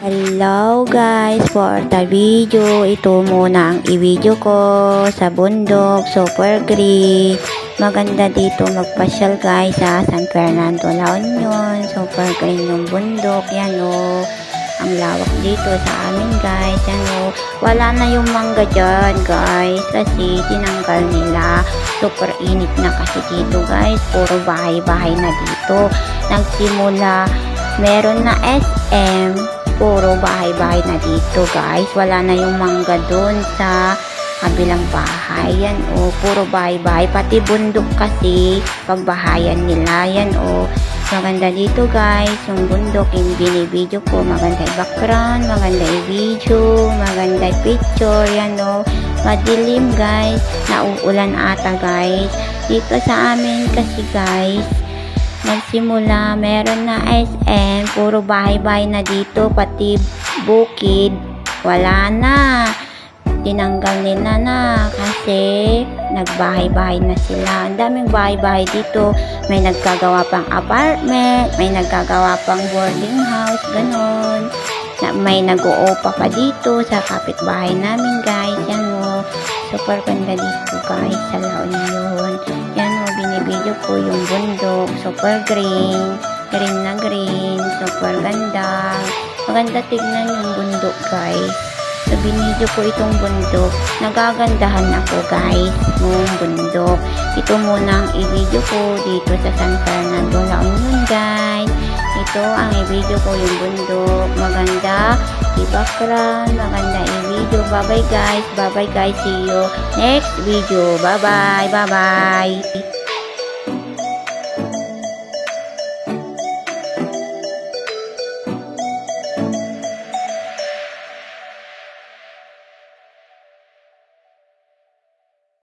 Hello guys, for the video, ito muna ang i-video ko sa bundok, super green. Maganda dito magpasyal guys sa San Fernando, La Union. Super green yung bundok, yan o. Ang lawak dito sa amin guys, yan o. Wala na yung mangga dyan guys, kasi tinanggal nila. Super init na kasi dito guys, puro bahay-bahay na dito. Nagsimula, meron na SM, puro bahay-bahay na dito guys. Wala na yung mangga dun sa kabilang bahay. Yan o, puro bahay-bahay. Pati bundok kasi pagbahayan nila. Yan o, maganda dito guys. Yung bundok yung binibideo ko. Maganda yung background, maganda yung video, maganda yung picture. Yan o, madilim guys. Nauulan ata guys. Dito sa amin kasi guys, nagsimula, meron na SM, puro bahay-bahay na dito, pati bukid, wala na. Tinanggal nila na kasi nagbahay-bahay na sila. Ang daming bahay-bahay dito. May nagkagawa pang apartment, may nagkagawa pang boarding house, ganun. May nag-uupa pa dito sa kapitbahay namin guys. Yan o, super ganda dito guys sa La Union. Yan o, binibideo ko yung bundok, super green, green na green, super ganda. Maganda tignan yung bundok guys. So binideo ko itong bundok, nagagandahan ako guys ng bundok. Ito muna ang i-video ko dito sa San Fernando, La Union guys. Ito ang i-video ko yung bundok, maganda i-background, maganda i-video. Bye bye guys, see you next video. Bye bye.